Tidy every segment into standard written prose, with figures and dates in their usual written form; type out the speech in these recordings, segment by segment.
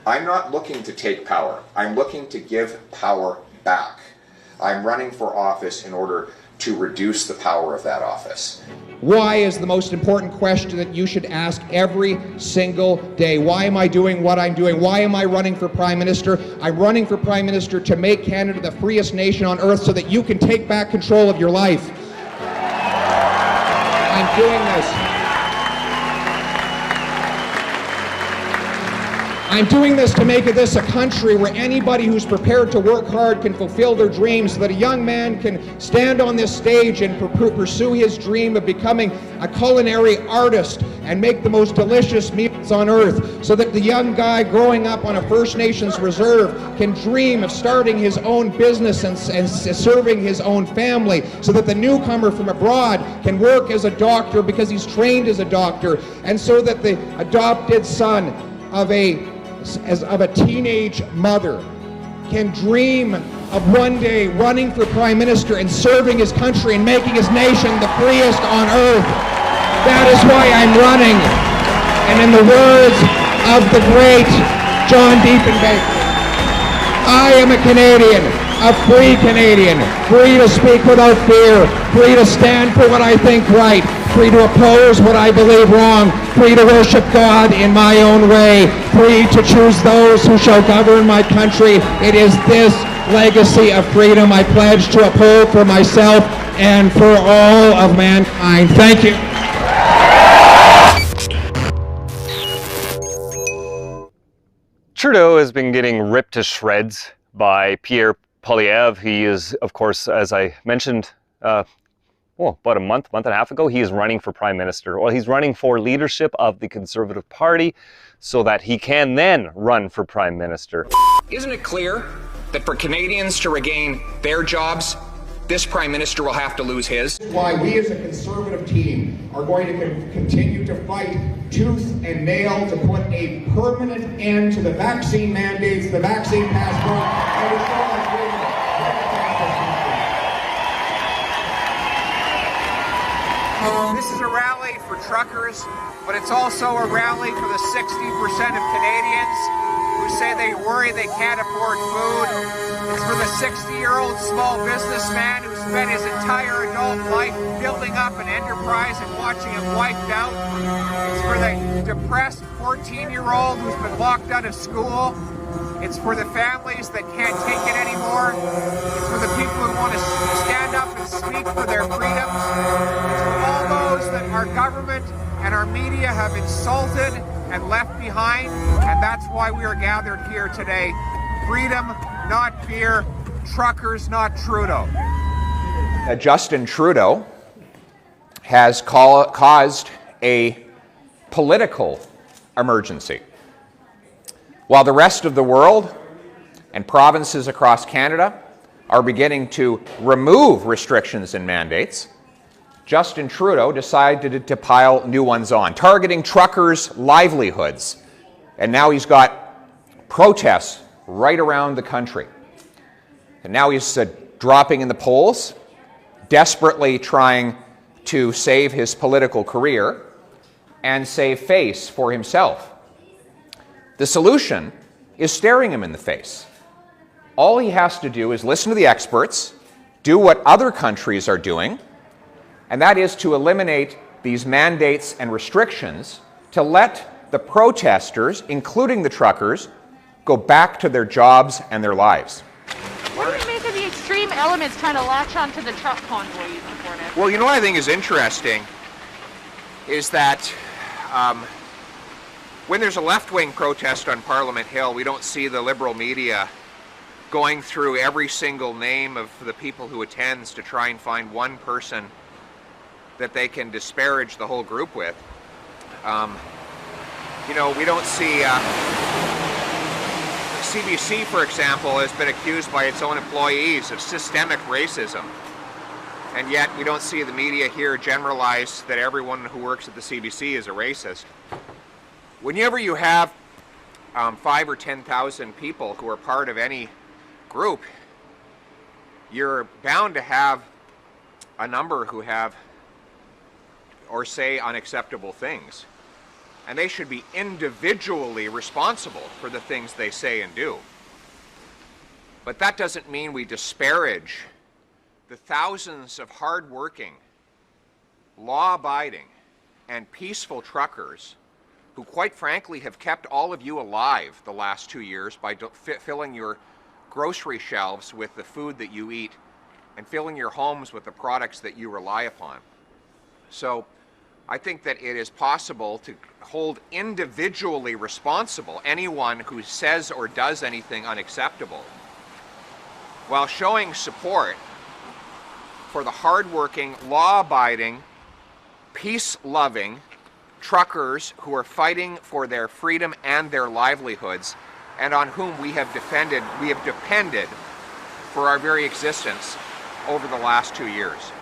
I'm not looking to take power. I'm looking to give power back. I'm running for office in order to reduce the power of that office. Why is the most important question that you should ask every single day. Why am I doing what I'm doing? Why am I running for Prime Minister? I'm running for Prime Minister to make Canada the freest nation on earth so that you can take back control of your life. I'm doing this. I'm doing this to make this a country where anybody who's prepared to work hard can fulfill their dreams, so that a young man can stand on this stage and pursue his dream of becoming a culinary artist and make the most delicious meals on earth, so that the young guy growing up on a First Nations reserve can dream of starting his own business and serving his own family, so that the newcomer from abroad can work as a doctor because he's trained as a doctor, and so that the adopted son of a teenage mother can dream of one day running for Prime Minister and serving his country and making his nation the freest on earth. That is why I'm running. And in the words of the great John Diefenbaker, I am a Canadian, a free Canadian, free to speak without fear, free to stand for what I think right, free to oppose what I believe wrong, free to worship God in my own way, free to choose those who shall govern my country. It is this legacy of freedom I pledge to uphold for myself and for all of mankind. Thank you. Trudeau has been getting ripped to shreds by Pierre Poilievre. He is, of course, as I mentioned, about a month and a half ago, he is running for Prime Minister. Well, he's running for leadership of the Conservative Party so that he can then run for Prime Minister. Isn't it clear that for Canadians to regain their jobs, this Prime Minister will have to lose his? Why we as a Conservative team are going to continue to fight tooth and nail to put a permanent end to the vaccine mandates, the vaccine passport, and restore our freedom. This is a rally for truckers, but it's also a rally for the 60% of Canadians who say they worry they can't afford food. It's for the 60-year-old small businessman who spent his entire adult life building up an enterprise and watching it wiped out. It's for the depressed 14-year-old who's been locked out of school. It's for the families that can't take it anymore. It's for the people who want to stand up and speak for their freedoms. It's for all those that our government and our media have insulted and left behind, and that's why we are gathered here today. Freedom, not fear. Truckers, not Trudeau. Justin Trudeau has caused a political emergency. While the rest of the world and provinces across Canada are beginning to remove restrictions and mandates, Justin Trudeau decided to pile new ones on, targeting truckers' livelihoods. And now he's got protests right around the country. And now he's dropping in the polls, desperately trying to save his political career and save face for himself. The solution is staring him in the face. All he has to do is listen to the experts, do what other countries are doing, and that is to eliminate these mandates and restrictions to let the protesters, including the truckers, go back to their jobs and their lives. What do you make of the extreme elements trying to latch onto the truck convoy even for now? Well, you know what I think is interesting is that when there's a left-wing protest on Parliament Hill, we don't see the Liberal media going through every single name of the people who attends to try and find one person that they can disparage the whole group with. You know, we don't see... CBC, for example, has been accused by its own employees of systemic racism. And yet we don't see the media here generalize that everyone who works at the CBC is a racist. Whenever you have 5,000 or 10,000 people who are part of any group, you're bound to have a number who have or say unacceptable things. and they should be individually responsible for the things they say and do. But that doesn't mean we disparage the thousands of hard-working, law-abiding, and peaceful truckers who quite frankly have kept all of you alive the last 2 years by filling your grocery shelves with the food that you eat and filling your homes with the products that you rely upon. So I think that it is possible to hold individually responsible anyone who says or does anything unacceptable, while showing support for the hardworking, law-abiding, peace-loving truckers who are fighting for their freedom and their livelihoods, and on whom we have depended for our very existence over the last 2 years.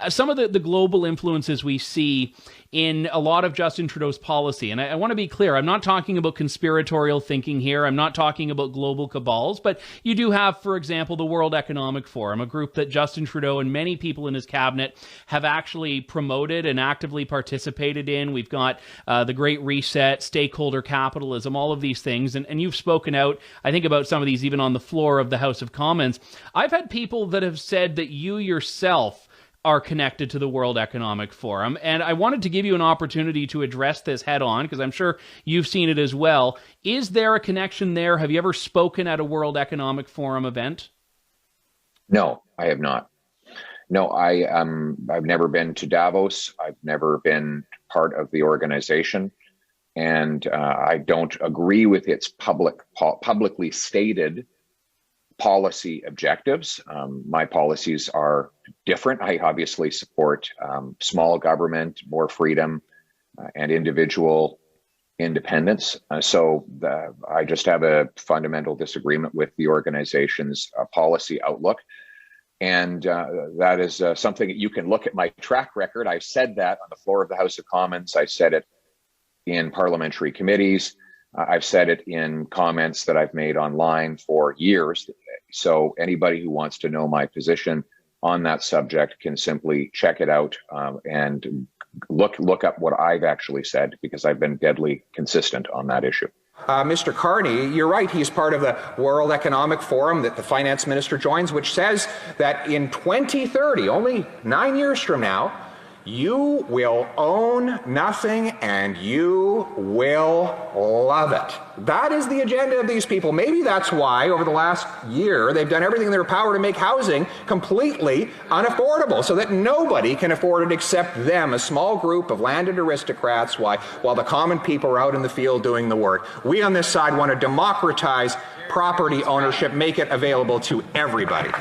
Some of the global influences we see in a lot of Justin Trudeau's policy, and I want to be clear, I'm not talking about conspiratorial thinking here, I'm not talking about global cabals, but you do have, for example, the World Economic Forum, a group that Justin Trudeau and many people in his cabinet have actually promoted and actively participated in. We've got the Great Reset, stakeholder capitalism, all of these things, and you've spoken out, I think, about some of these even on the floor of the House of Commons. I've had people that have said that you yourself are connected to the World Economic Forum. And I wanted to give you an opportunity to address this head on, because I'm sure you've seen it as well. Is there a connection there? Have you ever spoken at a World Economic Forum event? No, I have not. No, I've never been to Davos. I've never been part of the organization. And I don't agree with its publicly stated policy objectives. My policies are different. I obviously support small government, more freedom, and individual independence. So I just have a fundamental disagreement with the organization's policy outlook. And that is something that you can look at my track record. I've said that on the floor of the House of Commons. I said it in parliamentary committees. I've said it in comments that I've made online for years. So anybody who wants to know my position on that subject can simply check it out and look up what I've actually said, because I've been deadly consistent on that issue. Mr. Carney, you're right. He's part of the World Economic Forum that the finance minister joins, which says that in 2030, only 9 years from now, you will own nothing and you will love it. That is the agenda of these people. Maybe that's why over the last year they've done everything in their power to make housing completely unaffordable, so that nobody can afford it except them, a small group of landed aristocrats, while the common people are out in the field doing the work. We on this side want to democratize property ownership, make it available to everybody.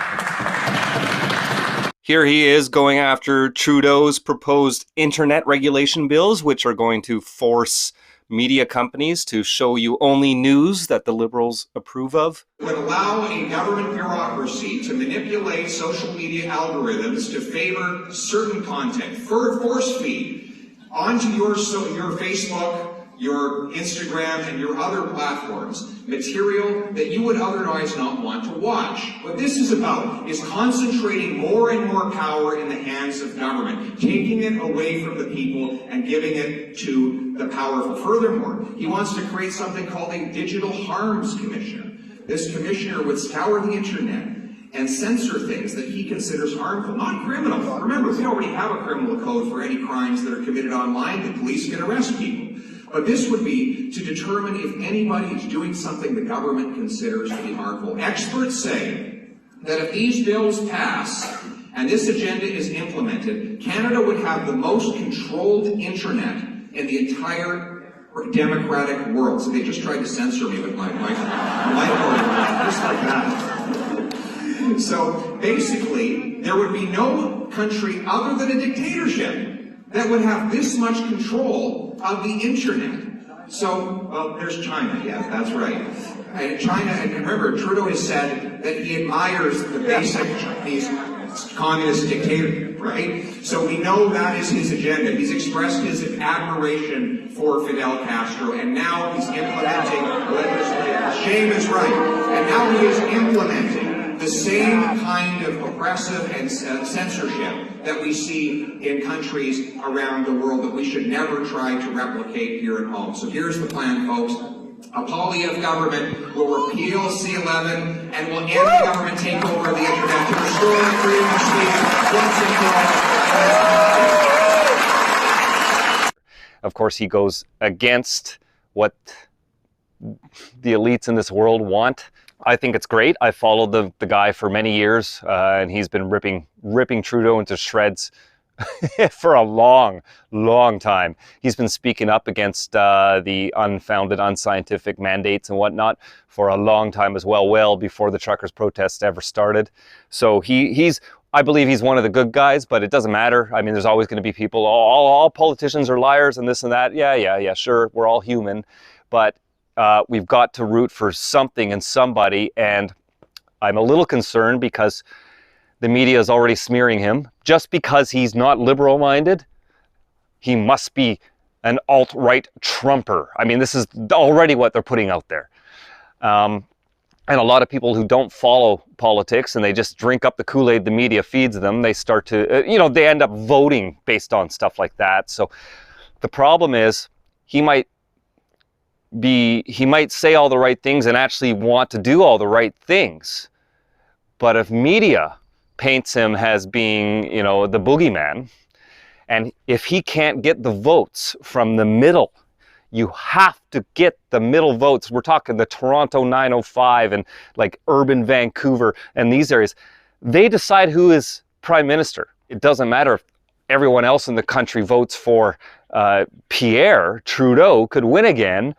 Here he is going after Trudeau's proposed internet regulation bills, which are going to force media companies to show you only news that the Liberals approve of. Would allow a government bureaucracy to manipulate social media algorithms to favor certain content, force feed onto your Facebook, your Instagram, and your other platforms, material that you would otherwise not want to watch. What this is about is concentrating more and more power in the hands of government, taking it away from the people and giving it to the powerful. Furthermore, he wants to create something called a Digital Harms Commissioner. This commissioner would scour the internet and censor things that he considers harmful, not criminal. Remember, we already have a criminal code for any crimes that are committed online. The police can arrest people. But this would be to determine if anybody is doing something the government considers to be harmful. Experts say that if these bills pass and this agenda is implemented, Canada would have the most controlled internet in the entire democratic world. So they just tried to censor me with my mic, just like that. So basically, there would be no country other than a dictatorship that would have this much control of the internet. So, well, there's China, yeah, that's right. And China, and remember, Trudeau has said that he admires the basic Chinese communist dictator, right? So we know that is his agenda. He's expressed his admiration for Fidel Castro, and now he's implementing legislation. Shame is right. And now he is implementing the same kind of oppressive and censorship that we see in countries around the world that we should never try to replicate here at home. So here's the plan, folks. A Poilievre government will repeal C-11 and will end the government takeover of the internet to restore freedom of speech once and for all. Of course, he goes against what the elites in this world want. I think it's great. I followed the guy for many years, and he's been ripping Trudeau into shreds for a long, long time. He's been speaking up against the unfounded, unscientific mandates and whatnot for a long time as well before the truckers' protests ever started. So I believe he's one of the good guys, but it doesn't matter. I mean, there's always going to be people, all politicians are liars and this and that. Yeah, sure, we're all human. But we've got to root for something and somebody, and I'm a little concerned because the media is already smearing him. Just because he's not liberal-minded, he must be an alt-right Trumper. I mean, this is already what they're putting out there. And a lot of people who don't follow politics and they just drink up the Kool-Aid the media feeds them, they start to, they end up voting based on stuff like that. So the problem is he might say all the right things and actually want to do all the right things. But if media paints him as being, the boogeyman, and if he can't get the votes from the middle, you have to get the middle votes. We're talking the Toronto 905 and like urban Vancouver and these areas. They decide who is prime minister. It doesn't matter if everyone else in the country votes for Pierre. Trudeau could win again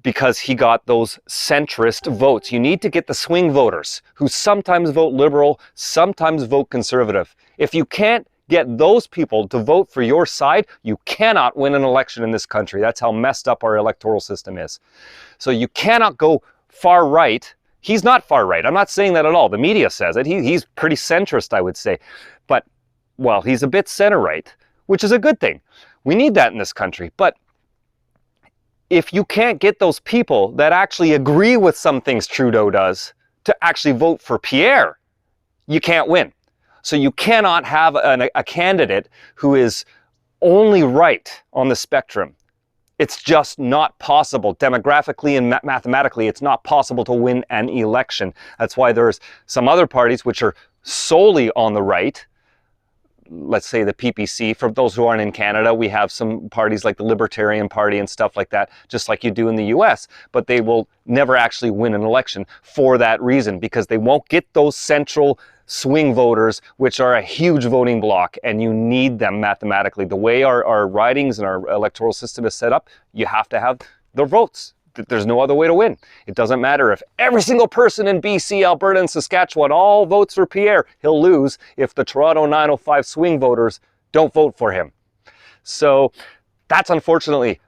because he got those centrist votes. You need to get the swing voters who sometimes vote liberal, sometimes vote conservative. If you can't get those people to vote for your side, you cannot win an election in this country. That's how messed up our electoral system is. So you cannot go far right. He's not far right. I'm not saying that at all. The media says it. He's pretty centrist, I would say. But, well, he's a bit center right, which is a good thing. We need that in this country. But if you can't get those people that actually agree with some things Trudeau does to actually vote for Pierre, you can't win. So you cannot have a candidate who is only right on the spectrum. It's just not possible. Demographically and mathematically, it's not possible to win an election. That's why there's some other parties which are solely on the right. Let's say the PPC. For those who aren't in Canada, we have some parties like the Libertarian Party and stuff like that, just like you do in the US, but they will never actually win an election for that reason, because they won't get those central swing voters, which are a huge voting bloc, and you need them mathematically. The way our ridings and our electoral system is set up, you have to have their votes. There's no other way to win. It doesn't matter if every single person in BC, Alberta, and Saskatchewan all votes for Pierre. He'll lose if the Toronto 905 swing voters don't vote for him. So that's unfortunately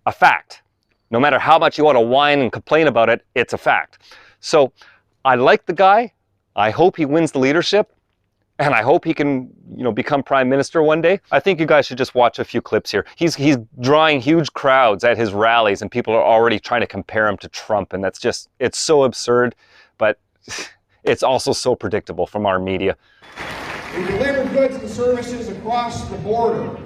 a fact. No matter how much you want to whine and complain about it, it's a fact. So I like the guy. I hope he wins the leadership, and I hope he can, become prime minister one day. I think you guys should just watch a few clips here. He's drawing huge crowds at his rallies, and people are already trying to compare him to Trump, and it's so absurd, but it's also so predictable from our media. We deliver goods and services across the border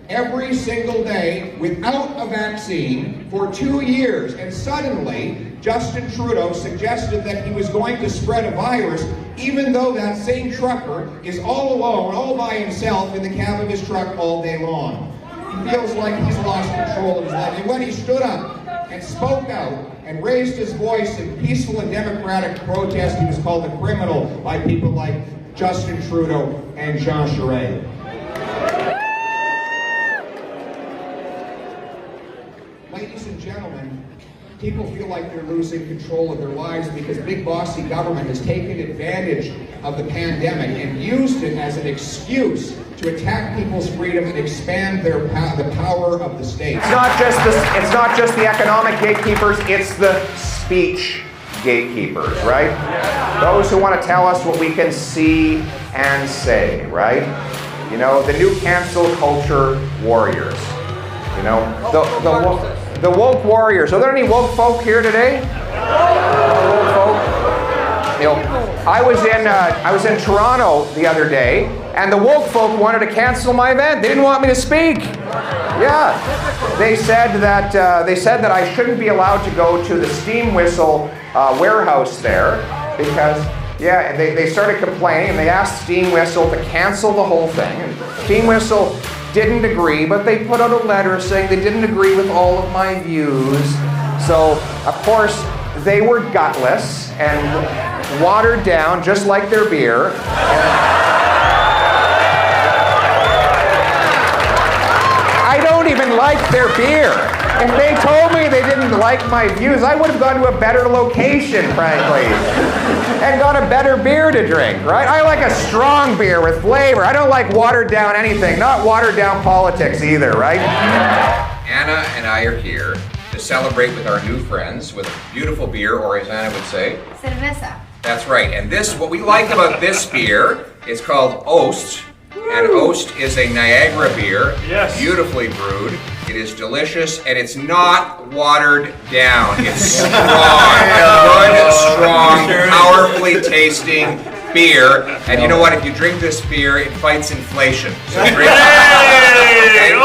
every single day without a vaccine for 2 years, and suddenly Justin Trudeau suggested that he was going to spread a virus, even though that same trucker is all alone, all by himself in the cab of his truck all day long. He feels like he's lost control of his life. And when he stood up and spoke out and raised his voice in peaceful and democratic protest, he was called a criminal by people like Justin Trudeau and Jean Charest. Ladies and gentlemen, people feel like they're losing control of their lives because big bossy government has taken advantage of the pandemic and used it as an excuse to attack people's freedom and expand the power of the state. It's not just the economic gatekeepers, it's the speech gatekeepers, right? Those who want to tell us what we can see and say, right? The new cancel culture warriors. The woke warriors. Are there any woke folk here today? Woke folk? I was in Toronto the other day, and the woke folk wanted to cancel my event. They didn't want me to speak. Yeah, they said that I shouldn't be allowed to go to the steam whistle warehouse there because and they started complaining, and they asked Steam Whistle to cancel the whole thing. And Steam Whistle didn't agree, but they put out a letter saying they didn't agree with all of my views. So of course they were gutless and watered down, just like their beer. I don't even like their beer. If they told me they didn't like my views, I would have gone to a better location, frankly, and got a better beer to drink, right? I like a strong beer with flavor. I don't like watered down anything, not watered down politics either, right? Anna and I are here to celebrate with our new friends with a beautiful beer, or as Anna would say, cerveza. That's right. And this, what we like about this beer, is called Oast. And Oast is a Niagara beer, beautifully brewed. It is delicious, and it's not watered down. It's strong, good, strong, powerfully tasting beer. And you know what? If you drink this beer, it fights inflation. So drink it.